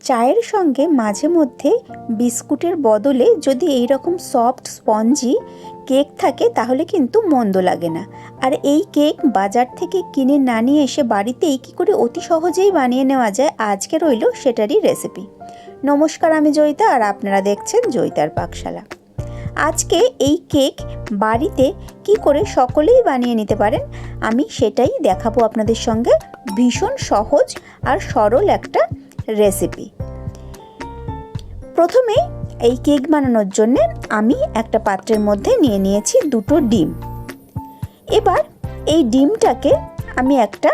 চায়ের সঙ্গে মাঝে মধ্যে বিস্কুটের বদলে যদি এই রকম সফট স্পঞ্জি কেক থাকে তাহলে কিন্তু মন্দ লাগে না। আর এই কেক বাজার থেকে কিনে না নিয়ে এসে বাড়িতেই কী করে অতি সহজেই বানিয়ে নেওয়া যায়, আজকে রইল সেটারই রেসিপি। নমস্কার, আমি জয়িতা আর আপনারা দেখছেন জয়িতার পাকশালা। আজকে এই কেক বাড়িতে কি করে সকলেই বানিয়ে নিতে পারেন আমি সেটাই দেখাবো আপনাদের সঙ্গে। ভীষণ সহজ আর সরল একটা রেসিপি। প্রথমে এই কেক বানানোর জন্য আমি একটা পাত্রের মধ্যে নিয়ে নিয়েছি দুটো ডিম। এবার এই ডিমটাকে আমি একটা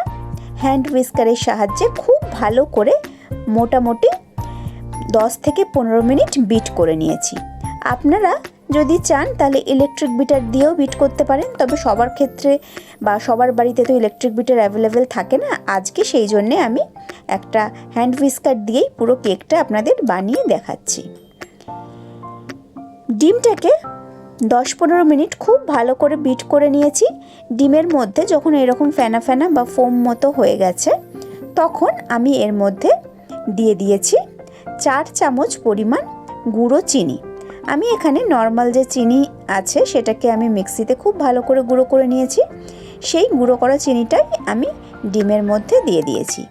হ্যান্ড হুইস্কারের সাহায্যে খুব ভালো করে মোটামুটি 10 থেকে 15 মিনিট বিট করে নিয়েছি। আপনারা যদি চান তাহলে ইলেকট্রিক বিটার দিয়েও বিট করতে পারেন, তবে সবার ক্ষেত্রে বা সবার বাড়িতে তো ইলেকট্রিক বিটার অ্যাভেলেবেল থাকে না। আজকে সেই জন্যে আমি একটা হ্যান্ড হুইস্কার দিয়েই পুরো কেকটা আপনাদের বানিয়ে দেখাচ্ছি। ডিমটাকে 10-15 মিনিট খুব ভালো করে বিট করে নিয়েছি। ডিমের মধ্যে যখন এরকম ফেনা ফেনা বা ফোম মতো হয়ে গেছে তখন আমি এর মধ্যে দিয়ে দিয়েছি 4 চামচ পরিমাণ গুঁড়ো চিনি। আমি এখানে নর্মাল যে চিনি আছে সেটাকে আমি মিক্সিতে খুব ভালো করে গুঁড়ো করে নিয়েছি। সেই গুঁড়ো করা চিনিটাই আমি ডিমের মধ্যে দিয়ে দিয়েছি।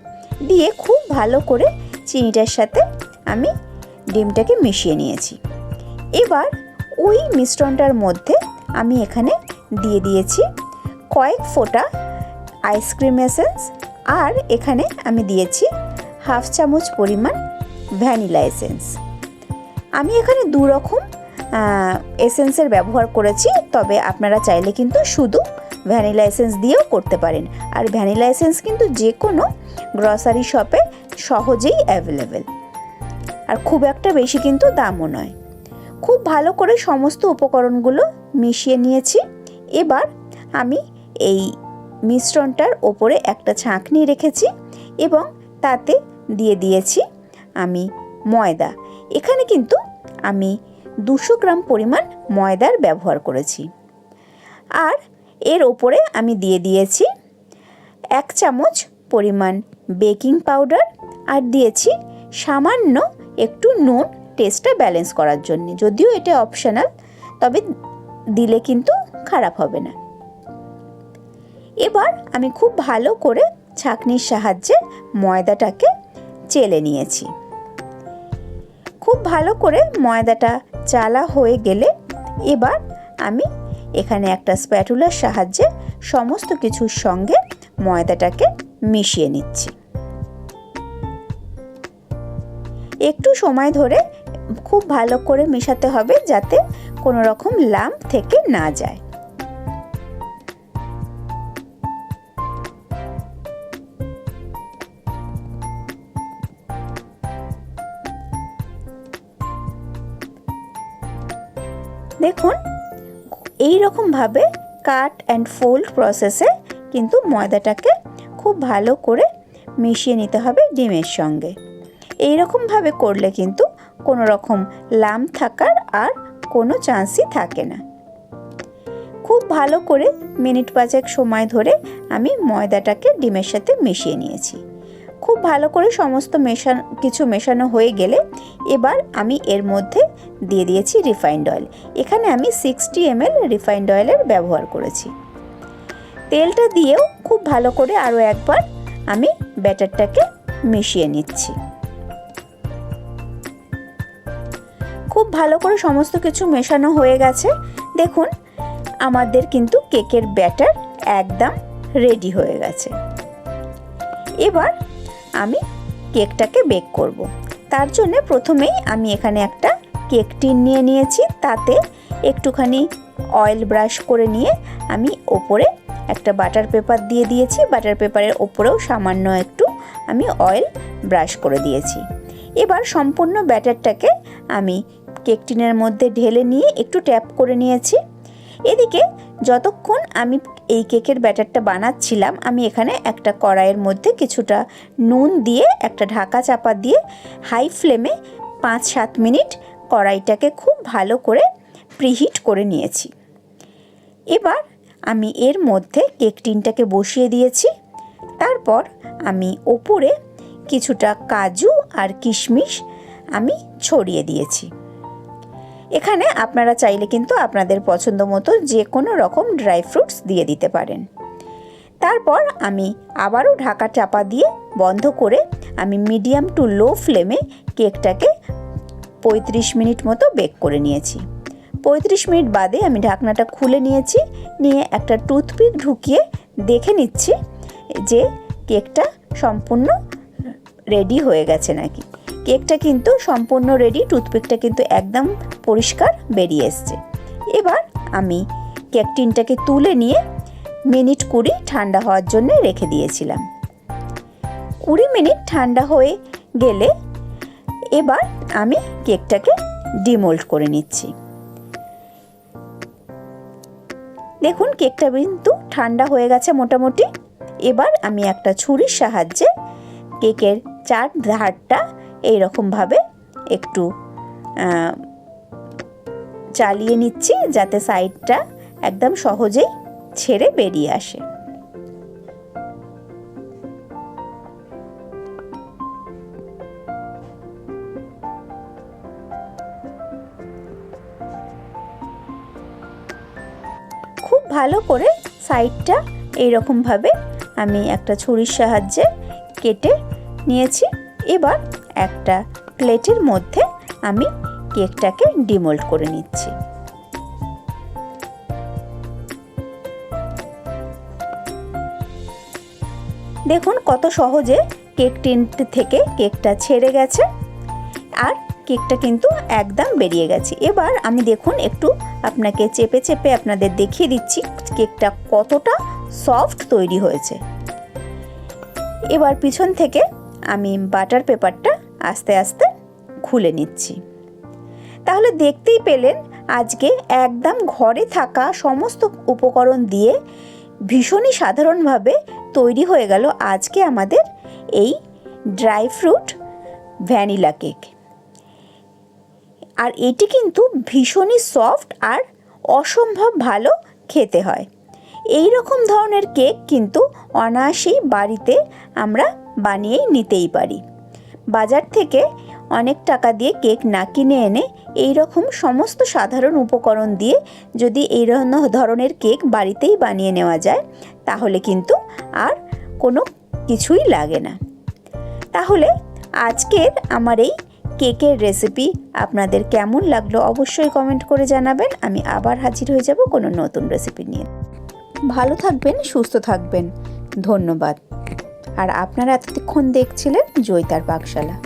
দিয়ে খুব ভালো করে চিনিটার সাথে আমি ডিমটাকে মিশিয়ে নিয়েছি। এবার ওই মিশ্রণটার মধ্যে আমি এখানে দিয়ে দিয়েছি কয়েক ফোঁটা আইসক্রিম এসেন্স, আর এখানে আমি দিয়েছি 1/2 চামচ পরিমাণ ভ্যানিলা এসেন্স। আমি এখানে 2 রকম এসেন্সের ব্যবহার করেছি, তবে আপনারা চাইলে কিন্তু শুধু ভ্যানিলা এসেন্স দিয়েও করতে পারেন। আর ভ্যানিলা এসেন্স কিন্তু যে কোনো গ্রসারি শপে সহজেই অ্যাভেলেবেল, আর খুব একটা বেশি কিন্তু দামও নয়। খুব ভালো করে সমস্ত উপকরণগুলো মিশিয়ে নিয়েছি। এবার আমি এই মিশ্রণটার ওপরে একটা ছাঁকনি রেখেছি এবং তাতে দিয়ে দিয়েছি আমি ময়দা। এখানে কিন্তু আমি 200 গ্রাম পরিমাণ ময়দার ব্যবহার করেছি। আর এর ওপরে আমি দিয়ে দিয়েছি 1 চামচ পরিমাণ বেকিং পাউডার, আর দিয়েছি সামান্য একটু নুন টেস্টটা ব্যালেন্স করার জন্য। যদিও এটা অপশনাল, তবে দিলে কিন্তু খারাপ হবে না। এবার আমি খুব ভালো করে ছাঁকনির সাহায্যে ময়দাটাকে চেলে নিয়েছি। খুব ভালো করে ময়দাটা চালা হয়ে গেলে এবার আমি এখানে একটা স্প্যাটুলার সাহায্যে সমস্ত কিছুর সঙ্গে ময়দাটাকে মিশিয়ে নিচ্ছি। একটু সময় ধরে খুব ভালো করে মেশাতে হবে যাতে কোনো রকম লাম্প থেকে না যায়। দেখুন, এই রকমভাবে কাট অ্যান্ড ফোল্ড প্রসেসে কিন্তু ময়দাটাকে খুব ভালো করে মিশিয়ে নিতে হবে ডিমের সঙ্গে। এই রকমভাবে করলে কিন্তু কোনো রকম লাম্প থাকার আর কোনো চান্সই থাকে না। খুব ভালো করে মিনিট 5 সময় ধরে আমি ময়দাটাকে ডিমের সাথে মিশিয়ে নিয়েছি। খুব ভালো করে সমস্ত কিছু মেশানো হয়ে গেলে এবার আমি এর মধ্যে দিয়ে দিয়েছি রিফাইন্ড অয়েল। এখানে আমি 60 ml রিফাইন্ড অয়েলের ব্যবহার করেছি। তেলটা দিয়েও খুব ভালো করে আরও একবার আমি ব্যাটারটাকে মিশিয়ে নিচ্ছি। খুব ভালো করে সমস্ত কিছু মেশানো হয়ে গেছে। দেখুন, আমাদের কিন্তু কেকের ব্যাটার একদম রেডি হয়ে গেছে। এবার আমি কেকটাকে বেক করব। তার জন্য প্রথমেই আমি এখানে একটা কেক টিন নিয়ে নিয়েছি। তাতে একটুখানি অয়েল ব্রাশ করে নিয়ে আমি ওপরে একটা বাটার পেপার দিয়ে দিয়েছি। বাটার পেপারের ওপরেও সামান্য একটু আমি অয়েল ব্রাশ করে দিয়েছি। এবার সম্পূর্ণ ব্যাটারটাকে আমি কেক টিনের মধ্যে ঢেলে নিয়ে একটু ট্যাপ করে নিয়েছি। এদিকে যতক্ষণ আমি এই কেকের ব্যাটারটা বানাচ্ছিলাম, আমি এখানে একটা কড়াইয়ের মধ্যে কিছুটা নুন দিয়ে একটা ঢাকা চাপা দিয়ে হাই ফ্লেমে 5-7 মিনিট কড়াইটাকে খুব ভালো করে প্রিহিট করে নিয়েছি। এবার আমি এর মধ্যে কেক টিনটাকে বসিয়ে দিয়েছি। তারপর আমি ওপরে কিছুটা কাজু আর কিশমিশ আমি ছড়িয়ে দিয়েছি। এখানে আপনারা চাইলে কিন্তু আপনাদের পছন্দ মতো যে কোনো রকম ড্রাই ফ্রুটস দিয়ে দিতে পারেন। তারপর আমি আবারও ঢাকা চাপা দিয়ে বন্ধ করে আমি মিডিয়াম টু লো ফ্লেমে কেকটাকে 35 মিনিট মতো বেক করে নিয়েছি। 35 মিনিট বাদে আমি ঢাকনাটা খুলে নিয়েছি, নিয়ে একটা টুথপিক ঢুকিয়ে দেখে নিচ্ছি যে কেকটা সম্পূর্ণ রেডি হয়ে গেছে নাকি। কেকটা কিন্তু সম্পূর্ণ রেডি, টুথপিকটা কিন্তু একদম পরিষ্কার বেরিয়ে এসছে। এবার আমি কেক টিনটাকে তুলে নিয়ে মিনিট 20 ঠান্ডা হওয়ার জন্য রেখে দিয়েছিলাম। 20 মিনিট ঠান্ডা হয়ে গেলে এবার আমি কেকটাকে ডিমোল্ড করে নিচ্ছি। দেখুন কেকটা কিন্তু ঠান্ডা হয়ে গেছে মোটামুটি। এবার আমি একটা ছুরির সাহায্যে কেকের চার ধারটা এইরকমভাবে একটু চালিয়ে নিচ্ছি যাতে সাইডটা একদম সহজেই ছেড়ে বেরিয়ে আসে। খুব ভালো করে সাইডটা এইরকমভাবে আমি একটা ছুরির সাহায্যে কেটে নিয়েছি। এবার একটা প্লেটের মধ্যে আমি কেকটাকে ডিমোল্ড করে নিচ্ছি। দেখুন কত সহজে কেক টিন থেকে কেকটা ছেড়ে গেছে আর কেকটা কিন্তু একদম বেরিয়ে গেছে। এবার আমি দেখুন একটু আপনাকে চেপে চেপে আপনাদের দেখিয়ে দিচ্ছি কেকটা কতটা সফট তৈরি হয়েছে। এবার পিছন থেকে আমি বাটার পেপারটা আস্তে আস্তে খুলে নিচ্ছি। তাহলে দেখতেই পেলেন আজকে একদম ঘরে থাকা সমস্ত উপকরণ দিয়ে ভীষণই সাধারণভাবে তৈরি হয়ে গেল আজকে আমাদের এই ড্রাই ফ্রুট ভ্যানিলা কেক। আর এটি কিন্তু ভীষণই সফট আর অসম্ভব ভালো খেতে হয়। এই রকম ধরনের কেক কিন্তু অনায়াসেই বাড়িতে আমরা বানিয়েই নিতেই পারি। বাজার থেকে অনেক টাকা দিয়ে কেক না কিনে এনে এই রকম সমস্ত সাধারণ উপকরণ দিয়ে যদি এই ধরনের কেক বাড়িতেই বানিয়ে নেওয়া যায় তাহলে কিন্তু আর কোনো কিছুই লাগে না। তাহলে আজকের আমার এই কেকের রেসিপি আপনাদের কেমন লাগলো অবশ্যই কমেন্ট করে জানাবেন। আমি আবার হাজির হয়ে যাব কোনো নতুন রেসিপি নিয়ে। ভালো থাকবেন, সুস্থ থাকবেন। ধন্যবাদ। আর আপনারা এতক্ষণ দেখছিলেন জয়িতার পাকশালা।